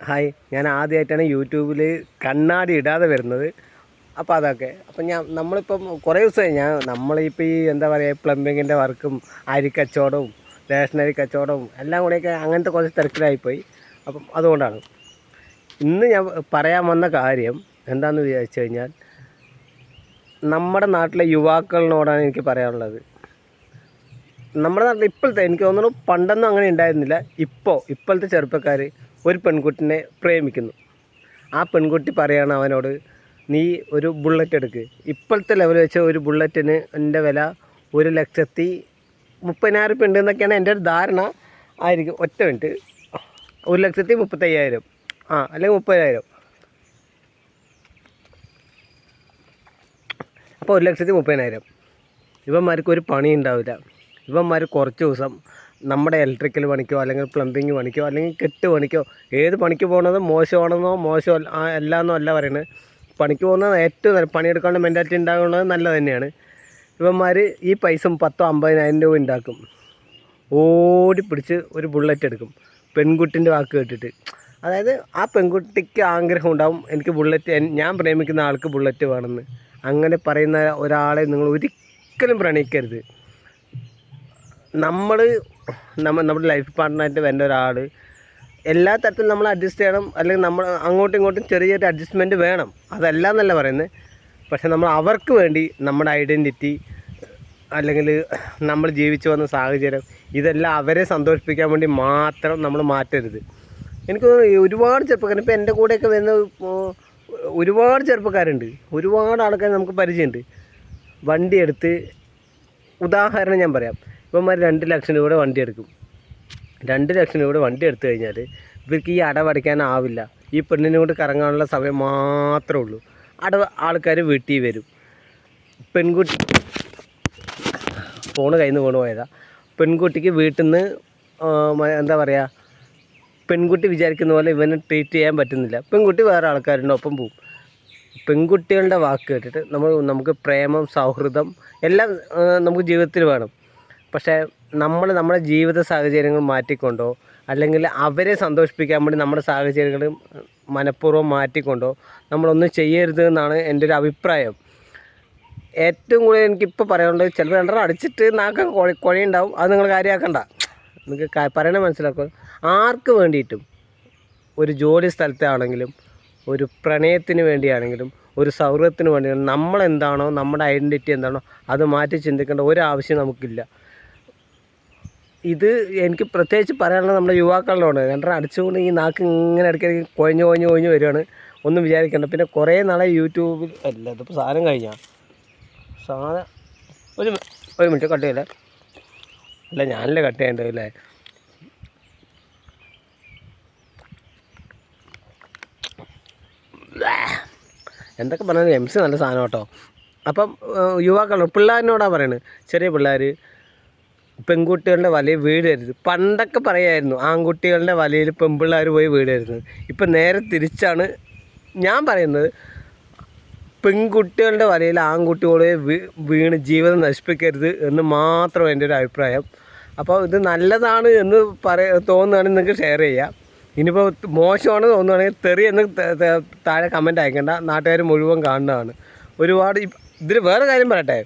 Hi, ഞാൻ ആദ്യമായിട്ടാണ് യൂട്യൂബിൽ കണ്ണാടി ഇടാതെ വരുന്നത്. അപ്പോൾ അതൊക്കെ നമ്മളിപ്പം കുറേ ദിവസമായി നമ്മളിപ്പോൾ ഈ എന്താ പറയുക, പ്ലംബിങ്ങിൻ്റെ വർക്കും അരിക്കച്ചവടവും റേഷനറി കച്ചവടവും എല്ലാം കൂടെയൊക്കെ അങ്ങനത്തെ കുറച്ച് തിരക്കിലായിപ്പോയി. അപ്പം അതുകൊണ്ടാണ് ഇന്ന് ഞാൻ പറയാൻ വന്ന കാര്യം എന്താണെന്ന് വിചാരിച്ചു കഴിഞ്ഞാൽ, നമ്മുടെ നാട്ടിലെ യുവാക്കളിനോടാണ് എനിക്ക് പറയാനുള്ളത്. നമ്മുടെ നാട്ടിൽ ഇപ്പോഴത്തെ, എനിക്ക് തോന്നുന്നു പണ്ടൊന്നും അങ്ങനെ ഉണ്ടായിരുന്നില്ല. ഇപ്പോഴത്തെ ചെറുപ്പക്കാർ ഒരു പെൺകുട്ടിനെ പ്രേമിക്കുന്നു. ആ പെൺകുട്ടി പറയുകയാണ് അവനോട്, നീ ഒരു ബുള്ളറ്റ് എടുക്ക്. ഇപ്പോഴത്തെ ലെവൽ വെച്ച് ഒരു ബുള്ളറ്റിന് എൻ്റെ വില 1,30,30,000 ഉണ്ട് എന്നൊക്കെയാണ് എൻ്റെ ഒരു ധാരണ. ആയിരിക്കും. ഒറ്റ മിനിറ്റ്. 1,35,000 അല്ലെങ്കിൽ 30,000. അപ്പോൾ 1,30,000. ഇവന്മാർക്ക് ഒരു പണി ഉണ്ടാവില്ല. ഇവന്മാർ കുറച്ച് ദിവസം നമ്മുടെ ഇലക്ട്രിക്കൽ പണിക്കോ അല്ലെങ്കിൽ പ്ലംബിങ് പണിക്കോ അല്ലെങ്കിൽ കെട്ട് പണിക്കോ, ഏത് പണിക്ക് പോകുന്നത് മോശമാണെന്നോ എല്ലാമെന്നോ അല്ല പറയുന്നത്. പണിക്ക് പോകുന്നത് ഏറ്റവും നല്ല, പണിയെടുക്കാനുള്ള മെൻറ്റാലിറ്റി ഉണ്ടാകുന്നത് നല്ലത് തന്നെയാണ്. ഇവന്മാർ ഈ പൈസ 10,000-50,000 രൂപ ഉണ്ടാക്കും. ഓടിപ്പിടിച്ച് ഒരു ബുള്ളറ്റ് എടുക്കും, പെൺകുട്ടിൻ്റെ വാക്ക് കേട്ടിട്ട്. അതായത് ആ പെൺകുട്ടിക്ക് ആഗ്രഹം ഉണ്ടാവും, എനിക്ക് ബുള്ളറ്റ്, ഞാൻ പ്രേമിക്കുന്ന ആൾക്ക് ബുള്ളറ്റ് വേണമെന്ന്. അങ്ങനെ പറയുന്ന ഒരാളെ നിങ്ങൾ ഒരിക്കലും പ്രണയിക്കരുത്. നമ്മുടെ ലൈഫ് പാർട്ട്ണറായിട്ട് വേണ്ട ഒരാൾ എല്ലാ തരത്തിലും നമ്മൾ അഡ്ജസ്റ്റ് ചെയ്യണം. അല്ലെങ്കിൽ നമ്മൾ അങ്ങോട്ടും ഇങ്ങോട്ടും ചെറിയൊരു അഡ്ജസ്റ്റ്മെൻറ്റ് വേണം. അതല്ല എന്നല്ല പറയുന്നത്. പക്ഷെ നമ്മൾ അവർക്ക് വേണ്ടി നമ്മുടെ ഐഡൻറ്റിറ്റി അല്ലെങ്കിൽ നമ്മൾ ജീവിച്ചു വന്ന സാഹചര്യം, ഇതെല്ലാം അവരെ സന്തോഷിപ്പിക്കാൻ വേണ്ടി മാത്രം നമ്മൾ മാറ്റരുത്. എനിക്ക് ഒരുപാട് ചെറുപ്പക്കാർ, ഇപ്പോൾ എൻ്റെ കൂടെയൊക്കെ വരുന്ന ഒരുപാട് ചെറുപ്പക്കാരുണ്ട്. ഒരുപാട് ആൾക്കാർ നമുക്ക് പരിചയമുണ്ട്. വണ്ടി എടുത്ത്, ഉദാഹരണം ഞാൻ പറയാം, ഇവന്മാർ 2 ലക്ഷം രൂപയുടെ വണ്ടി എടുക്കും. 2 ലക്ഷം രൂപയുടെ വണ്ടി എടുത്തു കഴിഞ്ഞാൽ ഇവർക്ക് ഈ അടവടയ്ക്കാനാവില്ല. ഈ പെണ്ണിനെ കൊണ്ട് കറങ്ങാനുള്ള സമയം മാത്രമേ ഉള്ളൂ. ആൾക്കാർ വീട്ടിൽ വരും. പെൺകുട്ടി ഫോണ് കയ്യിൽ നിന്ന് വീണ് പോയതാണ്. പെൺകുട്ടിക്ക് വീട്ടിൽ നിന്ന് എന്താ പറയുക, പെൺകുട്ടി വിചാരിക്കുന്ന പോലെ ഇവനെ ട്രീറ്റ് ചെയ്യാൻ പറ്റുന്നില്ല. പെൺകുട്ടി വേറെ ആൾക്കാരുടെ ഒപ്പം പോവും. പെൺകുട്ടികളുടെ വാക്ക് കേട്ടിട്ട് നമുക്ക് പ്രേമം, സൗഹൃദം എല്ലാം നമുക്ക് ജീവിതത്തിൽ വേണം. പക്ഷേ നമ്മുടെ ജീവിത സാഹചര്യങ്ങൾ മാറ്റിക്കൊണ്ടോ അല്ലെങ്കിൽ അവരെ സന്തോഷിപ്പിക്കാൻ വേണ്ടി നമ്മുടെ സാഹചര്യങ്ങൾ മനഃപൂർവ്വം മാറ്റിക്കൊണ്ടോ നമ്മളൊന്നും ചെയ്യരുത് എന്നാണ് എൻ്റെ ഒരു അഭിപ്രായം. ഏറ്റവും കൂടുതൽ എനിക്കിപ്പോൾ പറയാനുള്ളത്, ചിലപ്പോൾ 2 അടിച്ചിട്ട് നാക്ക കുഴയുണ്ടാവും. അത് നിങ്ങൾ കാര്യമാക്കണ്ട. നിങ്ങൾക്ക് പറയണത് മനസ്സിലാക്കുക. ആർക്ക് വേണ്ടിയിട്ടും, ഒരു ജോലി സ്ഥലത്താണെങ്കിലും ഒരു പ്രണയത്തിന് വേണ്ടിയാണെങ്കിലും ഒരു സൗഹൃദത്തിന് വേണ്ടിയാണെങ്കിലും നമ്മളെന്താണോ, നമ്മുടെ ഐഡൻറ്റിറ്റി എന്താണോ അത് മാറ്റി ചിന്തിക്കേണ്ട ഒരാവശ്യം നമുക്കില്ല. ഇത് എനിക്ക് പ്രത്യേകിച്ച് പറയാനുള്ളത് നമ്മുടെ യുവാക്കളിലോട്. 2 അടിച്ചുകൊണ്ട് ഈ നാക്ക് ഇങ്ങനെ ഇടയ്ക്ക് കൊഴിഞ്ഞ് വരികയാണ്. ഒന്നും വിചാരിക്കേണ്ട. പിന്നെ കുറേ നാളെ യൂട്യൂബിൽ അല്ല, ഇതിപ്പോൾ സാധനം കഴിഞ്ഞാൽ ഒരു മിനിറ്റ് കട്ട് ചെയ്യല്ലേ. അല്ല, ഞാനല്ലേ കട്ട് ചെയ്യേണ്ടത് അല്ലേ. എന്തൊക്കെ പറഞ്ഞാൽ MC നല്ല സാധനം കേട്ടോ. അപ്പം പിള്ളേരിനോടാണ് പറയുന്നത്. ചെറിയ പിള്ളേർ പെൺകുട്ടികളുടെ വലയിൽ വീഴരുത്. പണ്ടൊക്കെ പറയായിരുന്നു ആൺകുട്ടികളുടെ വലയിൽ പെൺപിള്ളേർ പോയി വീഴരുത്. ഇപ്പം നേരെ തിരിച്ചാണ് ഞാൻ പറയുന്നത്. പെൺകുട്ടികളുടെ വലയിൽ ആൺകുട്ടികളെ വീണ് ജീവിതം നശിപ്പിക്കരുത് എന്ന് മാത്രം എൻ്റെ ഒരു അഭിപ്രായം. അപ്പോൾ ഇത് നല്ലതാണ് എന്ന് തോന്നുകയാണെങ്കിൽ നിങ്ങൾക്ക് ഷെയർ ചെയ്യാം. ഇനിയിപ്പോൾ മോശമാണ് തോന്നുകയാണെങ്കിൽ തെറി എന്ന് താഴെ കമൻറ്റ് അയക്കേണ്ട. നാട്ടുകാർ മുഴുവൻ കാണുന്നതാണ്. ഒരുപാട് ഇതിൽ വേറെ കാര്യം പറയട്ടെ,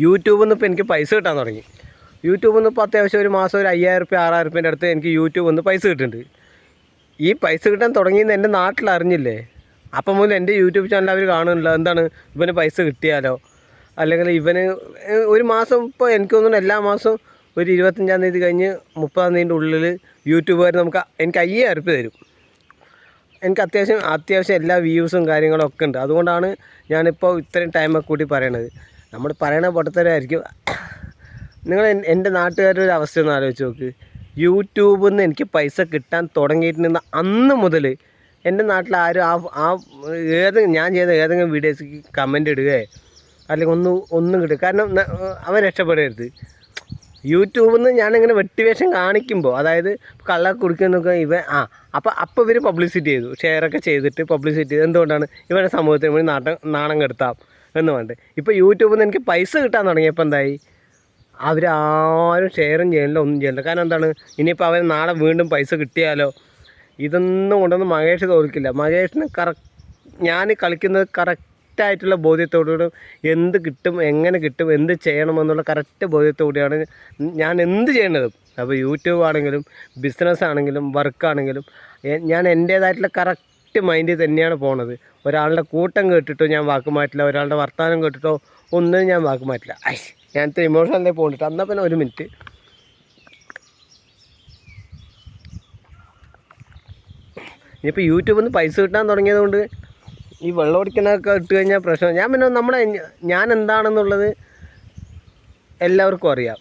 യൂട്യൂബിൽ നിന്ന് ഇപ്പോൾ എനിക്ക് പൈസ കിട്ടാൻ തുടങ്ങി. യൂട്യൂബിൽ നിന്ന് ഇപ്പോൾ അത്യാവശ്യം ഒരു മാസം ഒരു 5,000 രൂപ 6,000 രൂപേൻ്റെ അടുത്ത് എനിക്ക് യൂട്യൂബിൽ നിന്ന് പൈസ കിട്ടുന്നുണ്ട്. ഈ പൈസ കിട്ടാൻ തുടങ്ങിയെന്ന് എൻ്റെ നാട്ടിൽ അറിഞ്ഞില്ലേ. അപ്പം മുതൽ എൻ്റെ യൂട്യൂബ് ചാനൽ അവർ കാണുന്നില്ല. എന്താണ്, ഇവന് പൈസ കിട്ടിയാലോ, അല്ലെങ്കിൽ ഇവന് ഒരു മാസം, ഇപ്പോൾ എനിക്ക് തോന്നുന്നു എല്ലാ മാസവും ഒരു 25-ാം തീയതി കഴിഞ്ഞ് 30-ാം തീയതിൻ്റെ ഉള്ളിൽ യൂട്യൂബുകാർ എനിക്ക് 5,000 രൂപ തരും. എനിക്ക് അത്യാവശ്യം എല്ലാ വ്യൂസും കാര്യങ്ങളും ഒക്കെ ഉണ്ട്. അതുകൊണ്ടാണ് ഞാനിപ്പോൾ ഇത്രയും ടൈമൊക്കെ കൂടി പറയണത്. നമ്മൾ പറയണ പൊട്ടത്തരമായിരിക്കും. നിങ്ങൾ എൻ്റെ നാട്ടുകാരുടെ ഒരു അവസ്ഥ ഒന്ന് ആലോചിച്ച് നോക്ക്. യൂട്യൂബിൽ നിന്ന് എനിക്ക് പൈസ കിട്ടാൻ തുടങ്ങിയിട്ട് അന്ന് മുതൽ എൻ്റെ നാട്ടിൽ ആരും ഞാൻ ചെയ്ത ഏതെങ്കിലും വീഡിയോസിക്ക് കമൻ്റ് ഇടുകയോ അല്ലെങ്കിൽ ഒന്നും കിട്ടുക. കാരണം അവൻ രക്ഷപ്പെടരുത്. യൂട്യൂബിൽ നിന്ന് ഞാനിങ്ങനെ വെട്ടിവേഷം കാണിക്കുമ്പോൾ, അതായത് കള്ള കുടിക്കുന്നൊക്കെ അപ്പോൾ ഇവർ പബ്ലിസിറ്റി ചെയ്തു, ഷെയറൊക്കെ ചെയ്തിട്ട് പബ്ലിസിറ്റി ചെയ്തു. എന്തുകൊണ്ടാണ്? ഇവരുടെ സമൂഹത്തിന് വേണ്ടി നാണം കെടുത്താം എന്ന് പറഞ്ഞിട്ട്. ഇപ്പോൾ യൂട്യൂബിൽ നിന്ന് എനിക്ക് പൈസ കിട്ടാൻ തുടങ്ങിയപ്പോൾ എന്തായി, അവരാരും ഷെയറും ചെയ്യണില്ല, ഒന്നും ചെയ്യണില്ല. കാരണം എന്താണ്, ഇനിയിപ്പോൾ അവൻ നാളെ വീണ്ടും പൈസ കിട്ടിയാലോ, ഇതൊന്നും കൊണ്ടൊന്നും മഹേഷ് തോൽക്കില്ല. മഹേഷിന് ഞാൻ കളിക്കുന്നത് കറക്റ്റായിട്ടുള്ള ബോധ്യത്തോടുകൂടി എന്ത് കിട്ടും, എങ്ങനെ കിട്ടും, എന്ത് ചെയ്യണമെന്നുള്ള കറക്റ്റ് ബോധ്യത്തോടെയാണ് ഞാൻ എന്ത് ചെയ്യേണ്ടതും. അപ്പോൾ യൂട്യൂബ് ആണെങ്കിലും ബിസിനസ് ആണെങ്കിലും വർക്കാണെങ്കിലും ഞാൻ എൻ്റേതായിട്ടുള്ള കറക്റ്റ് മൈൻഡിൽ തന്നെയാണ് പോണത്. ഒരാളുടെ കൂട്ടം കേട്ടിട്ടോ ഞാൻ വാക്ക് മാറ്റില്ല, ഒരാളുടെ വർത്തമാനം കേട്ടിട്ടോ ഒന്നും ഞാൻ വാക്ക് മാറ്റില്ല. ഞാൻ ഇത്ര ഇമോഷണലേ പോകണ്ടിട്ട്. എന്നാൽ പിന്നെ ഒരു മിനിറ്റ്. ഇനിയിപ്പോൾ യൂട്യൂബിൽ നിന്ന് പൈസ കിട്ടാൻ തുടങ്ങിയതുകൊണ്ട് ഈ വെള്ളം ഓടിക്കാനൊക്കെ ഇട്ട് കഴിഞ്ഞാൽ പ്രശ്നം. ഞാൻ പിന്നെ ഞാൻ എന്താണെന്നുള്ളത് എല്ലാവർക്കും അറിയാം.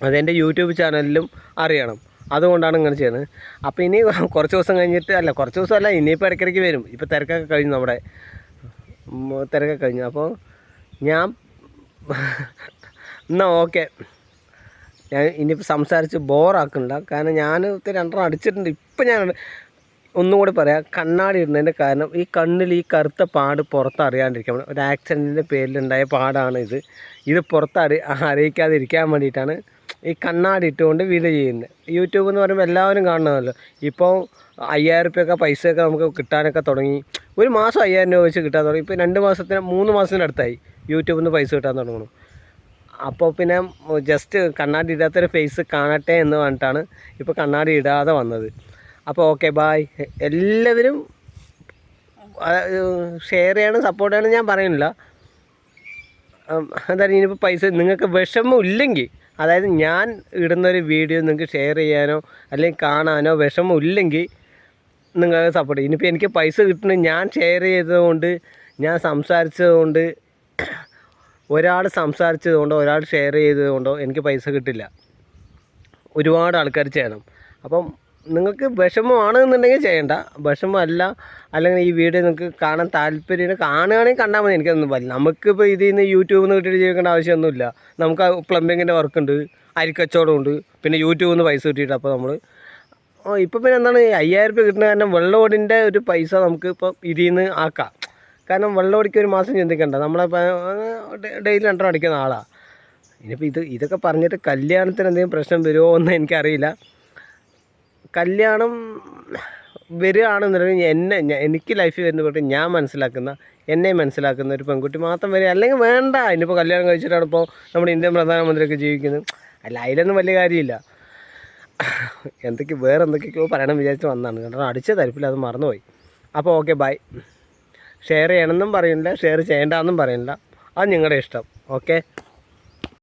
അതെൻ്റെ യൂട്യൂബ് ചാനലിലും അറിയണം. അതുകൊണ്ടാണ് ഇങ്ങനെ ചെയ്യുന്നത്. അപ്പോൾ ഇനി കുറച്ച് ദിവസം കഴിഞ്ഞിട്ട്, കുറച്ച് ദിവസമല്ല, ഇനിയിപ്പോൾ ഇടയ്ക്കിടയ്ക്ക് വരും. ഇപ്പോൾ തിരക്കൊക്കെ കഴിഞ്ഞു, നമ്മുടെ തിരക്കൊക്കെ കഴിഞ്ഞു. അപ്പോൾ ഞാൻ എന്നാൽ ഓക്കെ, ഞാൻ ഇനിയിപ്പോൾ സംസാരിച്ച് ബോറാക്കുന്നില്ല. കാരണം ഞാൻ രണ്ടെണ്ണം അടിച്ചിട്ടുണ്ട്. ഇപ്പം ഞാൻ ഒന്നും കൂടി പറയാം, കണ്ണാടി ഇടുന്നതിൻ്റെ കാരണം ഈ കണ്ണിൽ ഈ കറുത്ത പാട് പുറത്ത് അറിയാണ്ടിരിക്കാൻ, ഒരു ആക്സിഡൻറ്റിൻ്റെ പേരിലുണ്ടായ പാടാണ് ഇത് പുറത്ത് അറിയിക്കാതിരിക്കാൻ വേണ്ടിയിട്ടാണ് ഈ കണ്ണാടി ഇട്ടുകൊണ്ട് വീഡിയോ ചെയ്യുന്നത്. യൂട്യൂബ് എന്ന് പറയുമ്പോൾ എല്ലാവരും കാണണമല്ലോ. ഇപ്പോൾ 5000 രൂപയൊക്കെ പൈസയൊക്കെ നമുക്ക് കിട്ടാനൊക്കെ തുടങ്ങി. ഒരു മാസം 5000 രൂപ വെച്ച് കിട്ടാൻ തുടങ്ങി. ഇപ്പോൾ 3 മാസത്തിനടുത്തായി യൂട്യൂബിൽ നിന്ന് പൈസ കിട്ടാൻ തുടങ്ങണം. അപ്പോൾ പിന്നെ ജസ്റ്റ് കണ്ണാടി ഇടാത്തൊരു ഫേസ് കാണട്ടെ എന്ന് പറഞ്ഞിട്ടാണ് ഇപ്പോൾ കണ്ണാടി ഇടാതെ വന്നത്. അപ്പോൾ ഓക്കെ, ബായ്. എല്ലാവരും ഷെയർ ചെയ്യണം, സപ്പോർട്ട് ചെയ്യണം ഞാൻ പറയുന്നില്ല. എന്തായാലും ഇനിയിപ്പോൾ പൈസ നിങ്ങൾക്ക് വിഷമം ഇല്ലെങ്കിൽ, അതായത് ഞാൻ ഇടുന്നൊരു വീഡിയോ നിങ്ങൾക്ക് ഷെയർ ചെയ്യാനോ അല്ലെങ്കിൽ കാണാനോ വിഷമം ഇല്ലെങ്കിൽ നിങ്ങൾക്ക് സപ്പോർട്ട് ചെയ്യും. ഇനിയിപ്പോൾ എനിക്ക് പൈസ കിട്ടുന്നത് ഞാൻ ഷെയർ ചെയ്തതുകൊണ്ട്, ഞാൻ സംസാരിച്ചതുകൊണ്ട്, ഒരാൾ സംസാരിച്ചതുകൊണ്ടോ ഒരാൾ ഷെയർ ചെയ്തതുകൊണ്ടോ എനിക്ക് പൈസ കിട്ടില്ല. ഒരുപാട് ആൾക്കാർ ചെയ്യണം. അപ്പം നിങ്ങൾക്ക് വിഷമമാണെന്നുണ്ടെങ്കിൽ ചെയ്യണ്ട. വിഷമമല്ല, അല്ലെങ്കിൽ ഈ വീഡിയോ നിങ്ങൾക്ക് കാണാൻ താല്പര്യം കാണുകയാണെങ്കിൽ കണ്ടാൽ മതി. എനിക്കൊന്നും പറ്റില്ല. നമുക്കിപ്പോൾ ഇതിൽ നിന്ന് യൂട്യൂബിൽ നിന്ന് കിട്ടിയിട്ട് ജീവിക്കേണ്ട ആവശ്യമൊന്നുമില്ല. നമുക്ക് പ്ലംബിങ്ങിൻ്റെ വർക്കുണ്ട്, അരിക്കച്ചവടമുണ്ട്, പിന്നെ യൂട്യൂബിൽ നിന്ന് പൈസ കിട്ടിയിട്ട്. അപ്പോൾ നമ്മൾ ഇപ്പോൾ പിന്നെ എന്താണ് 5000 രൂപ കിട്ടുന്ന കാരണം വെള്ളോടിൻ്റെ ഒരു പൈസ നമുക്ക് ഇപ്പോൾ ഇതിൽ നിന്ന് ആക്കാം. കാരണം വെള്ളോടിക്ക് ഒരു മാസം ചിന്തിക്കണ്ട, നമ്മളിപ്പോൾ ഡെയിലി 2 അടിക്കുന്ന ആളാണ്. ഇനിയിപ്പോൾ ഇതൊക്കെ പറഞ്ഞിട്ട് കല്യാണത്തിന് എന്തെങ്കിലും പ്രശ്നം വരുമോ എന്ന് എനിക്കറിയില്ല. കല്യാണം വരികയാണെന്നുണ്ടെങ്കിൽ എനിക്ക് ലൈഫിൽ വരുന്ന കുട്ടി എന്നെ മനസ്സിലാക്കുന്ന ഒരു പെൺകുട്ടി മാത്രം വരിക. അല്ലെങ്കിൽ വേണ്ട. ഇനിയിപ്പോൾ കല്യാണം കഴിച്ചിട്ടാണ് ഇപ്പോൾ നമ്മുടെ ഇന്ത്യൻ പ്രധാനമന്ത്രിയൊക്കെ ജീവിക്കുന്നത്. അതിലൊന്നും വലിയ കാര്യമില്ല. വേറെ എന്തൊക്കെയോ പറയണം വിചാരിച്ച് വന്നതാണ്. കാരണം അടിച്ച തരിപ്പിൽ അത് മറന്നുപോയി. അപ്പോൾ ഓക്കെ, ബൈ. ഷെയർ ചെയ്യണമെന്നും പറയുന്നില്ല, ഷെയർ ചെയ്യേണ്ടെന്നും പറയുന്നില്ല. അത് നിങ്ങളുടെ ഇഷ്ടം. ഓക്കെ.